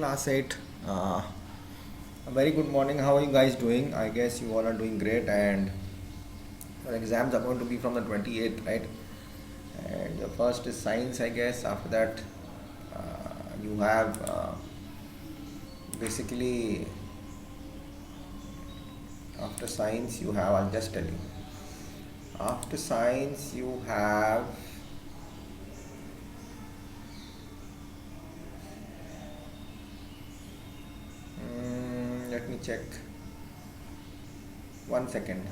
Class 8. A very good morning. How are you guys doing? I guess you all are doing great, and your exams are going to be from the 28th, right? And your first is science, I guess. After that, you have basically, after science, you have, I'll just tell you. After science, you have, let me check. 1 second.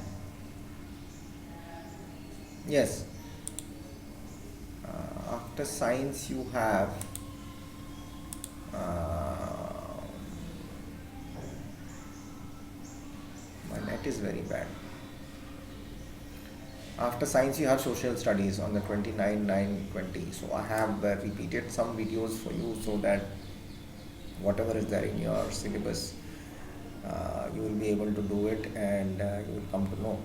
Yes, after science, you have my net is very bad. After science, you have social studies on the 29 9 20. So I have repeated some videos for you so that whatever is there in your syllabus, you will be able to do it, and you will come to know.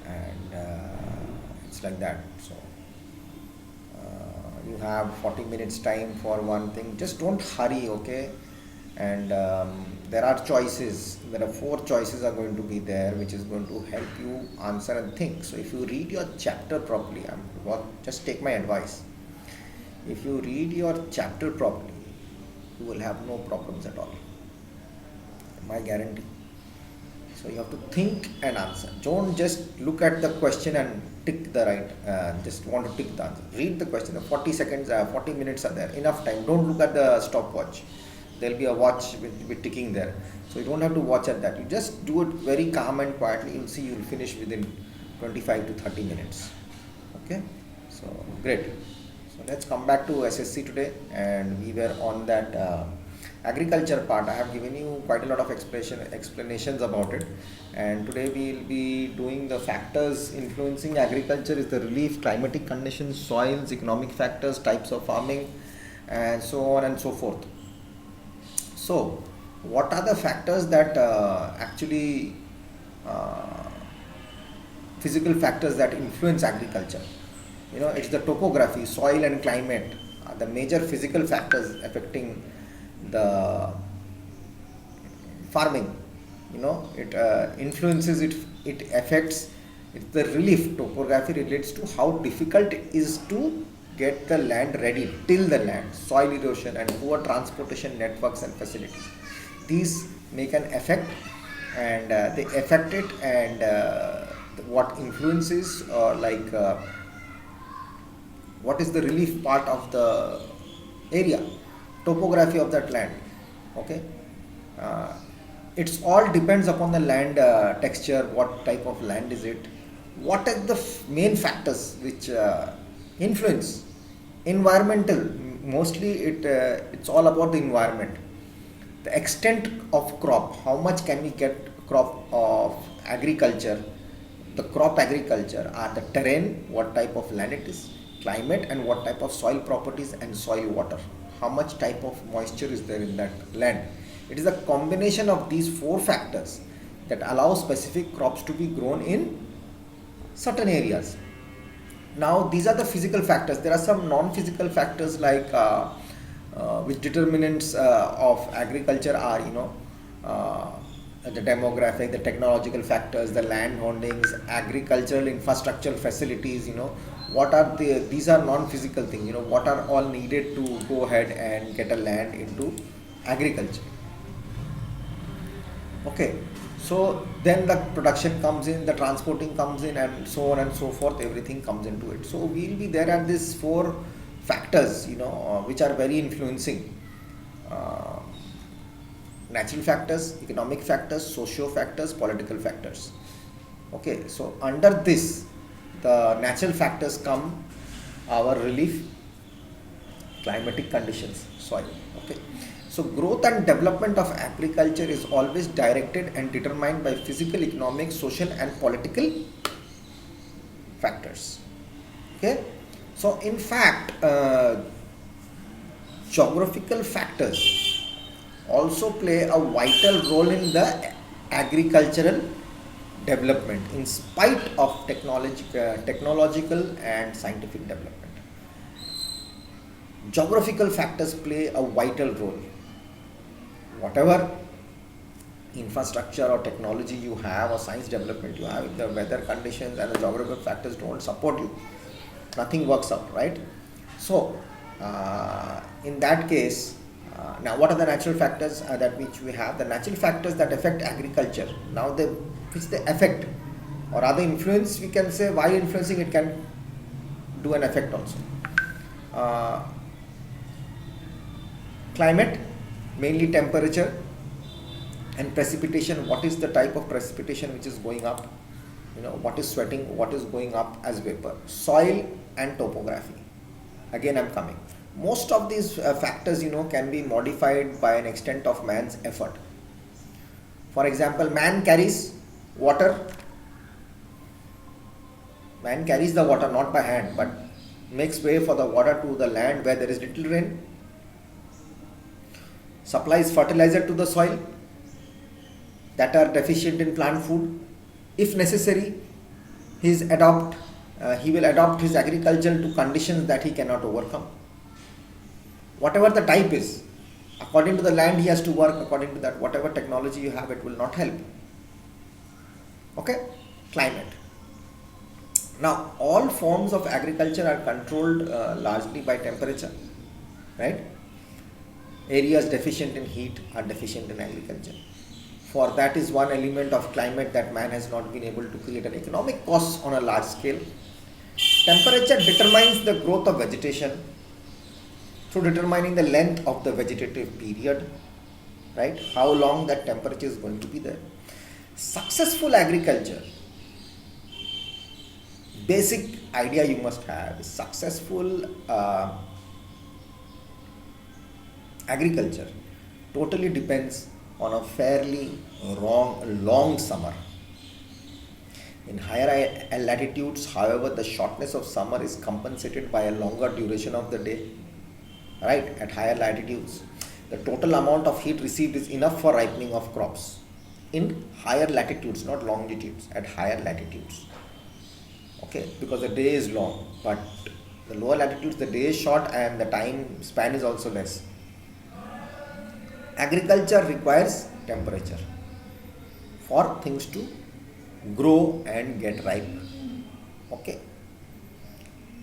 And it's like that. So you have 40 minutes time for one thing. Just don't hurry, okay? And there are choices. There are four choices are going to be there, which is going to help you answer and think. So if you read your chapter properly, just take my advice. If you read your chapter properly, you will have no problems at all. My guarantee. So you have to think and answer. Don't just look at the question and tick the right. Just want to tick the answer. Read the question. The 40 seconds, 40 minutes are there. Enough time. Don't look at the stopwatch. There'll be a watch with ticking there. So you don't have to watch at that. You just do it very calm and quietly. You'll see you'll finish within 25 to 30 minutes. Okay. So great. So let's come back to SSC today, and we were on that. Agriculture part. I have given you quite a lot of explanations about it, and today we will be doing the factors influencing agriculture is the relief, climatic conditions, soils, economic factors, types of farming, and so on and so forth. So what are the factors that actually uh, physical factors that influence agriculture? It's the topography, soil and climate are the major physical factors affecting the farming. It influences it, it affects it's the relief. Topography relates to how difficult it is to get the land ready, till the land, soil erosion and poor transportation networks and facilities. These make an effect, and they affect it. And what influences, what is the relief part of the area, topography of that land. Okay. uh, it's all depends upon the land texture, what type of land is it, what are the main factors which influence. Environmental, mostly it's all about the environment, the extent of crop, how much can we get crop of agriculture, the crop agriculture, are the terrain, what type of land it is, climate, and what type of soil properties and soil water, how much type of moisture is there in that land. It is a combination of these four factors that allow specific crops to be grown in certain areas. Now these are the physical factors. There are some non-physical factors which determinants of agriculture are, uh, the demographic, the technological factors, the land holdings, agricultural infrastructure facilities. What are these are non-physical things. What are all needed to go ahead and get a land into agriculture. Okay. So then the production comes in, the transporting comes in, and so on and so forth, everything comes into it. So we'll be there at these four factors, which are very influencing. uh, Natural factors, economic factors, socio factors, political factors. Okay. So under this, the natural factors come our relief, climatic conditions, soil. Okay. So growth and development of agriculture is always directed and determined by physical, economic, social and political factors. Okay. So in fact, geographical factors also play a vital role in the agricultural development in spite of technological and scientific development. Geographical factors play a vital role. whatever infrastructure or technology you have or science development you have, if the weather conditions and the geographical factors don't support you, nothing works out, right? So in that case, now what are the natural factors that which we have? The natural factors that affect agriculture, now they which they affect or rather influence, we can say, while influencing it can do an effect also. uh, Climate, mainly temperature and precipitation. What is the type of precipitation which is going up, what is sweating, what is going up as vapor. Soil and topography, again I'm coming. Most of these factors can be modified by an extent of man's effort. For example, man carries water, man carries the water not by hand but makes way for the water to the land where there is little rain, supplies fertilizer to the soil that are deficient in plant food. If necessary, he will adopt his agriculture to conditions that he cannot overcome. Whatever the type is, according to the land he has to work, according to that, whatever technology you have, it will not help. Okay? Climate. Now, all forms of agriculture are controlled largely by temperature, right? Areas deficient in heat are deficient in agriculture. For that is one element of climate that man has not been able to create an economic cost on a large scale. Temperature determines the growth of vegetation through determining the length of the vegetative period, right? How long that temperature is going to be there. Successful agriculture, basic idea you must have is successful agriculture totally depends on a fairly long summer. In higher latitudes, however, the shortness of summer is compensated by a longer duration of the day, right? At higher latitudes, the total amount of heat received is enough for ripening of crops. In higher latitudes, not longitudes, at higher latitudes, okay, because the day is long, but the lower latitudes the day is short and the time span is also less. Agriculture requires temperature for things to grow and get ripe. Okay.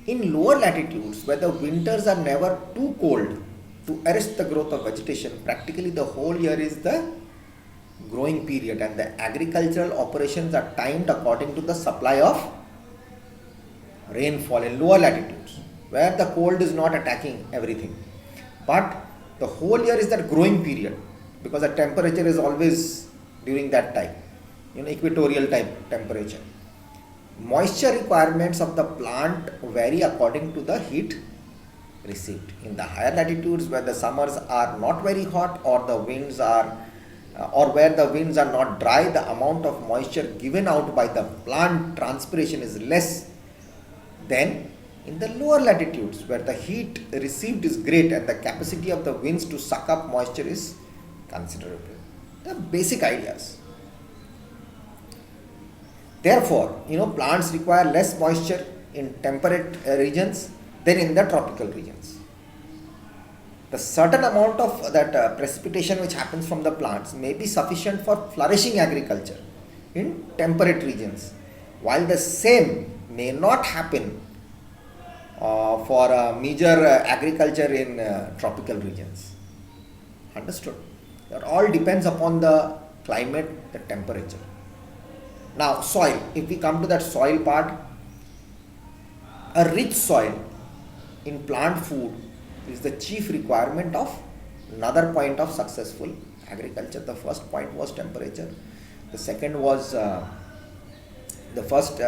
In lower latitudes, where the winters are never too cold to arrest the growth of vegetation, practically the whole year is the growing period, and the agricultural operations are timed according to the supply of rainfall in lower latitudes, where the cold is not attacking everything. But the whole year is that growing period, because the temperature is always during that time, equatorial type temperature. Moisture requirements of the plant vary according to the heat received. In the higher latitudes, where the summers are not very hot or the winds are or where the winds are not dry, the amount of moisture given out by the plant transpiration is less than in the lower latitudes, where the heat received is great and the capacity of the winds to suck up moisture is considerable. The basic ideas. Therefore, plants require less moisture in temperate regions than in the tropical regions. The certain amount of that precipitation which happens from the plants may be sufficient for flourishing agriculture in temperate regions, while the same may not happen for major agriculture in tropical regions. Understood? That all depends upon the climate, the temperature. Now, soil. If we come to that soil part, a rich soil in plant food is the chief requirement of another point of successful agriculture. The first point was temperature. The second was the first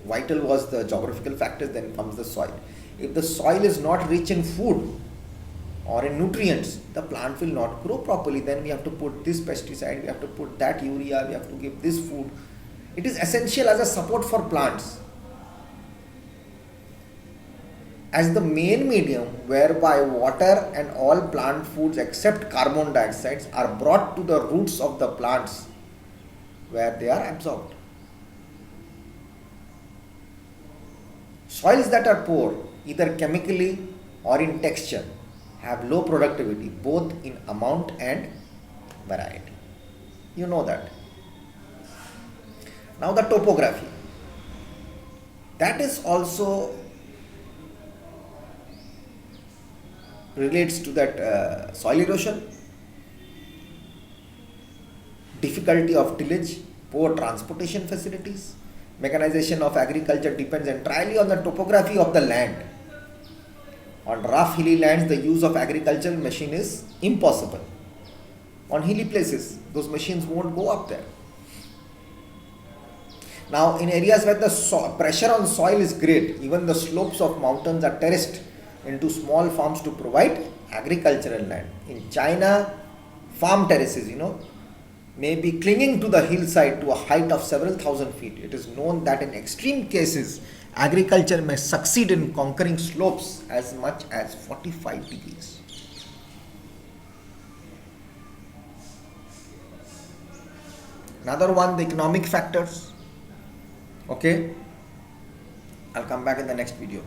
vital was the geographical factors, then comes the soil. If the soil is not rich in food or in nutrients, the plant will not grow properly. Then we have to put this pesticide, we have to put that urea, we have to give this food. It is essential as a support for plants, as the main medium whereby water and all plant foods except carbon dioxide are brought to the roots of the plants where they are absorbed. Soils that are poor, either chemically or in texture, have low productivity both in amount and variety. You know that. Now the topography. That is also relates to that soil erosion, difficulty of tillage, poor transportation facilities. Mechanization of agriculture depends entirely on the topography of the land. On rough hilly lands, the use of agricultural machine is impossible. On hilly places, those machines won't go up there. Now, in areas where the pressure on soil is great, even the slopes of mountains are terraced into small farms to provide agricultural land. In China, farm terraces, may be clinging to the hillside to a height of several thousand feet. It is known that in extreme cases, agriculture may succeed in conquering slopes as much as 45 degrees. Another one, the economic factors. Okay, I'll come back in the next video.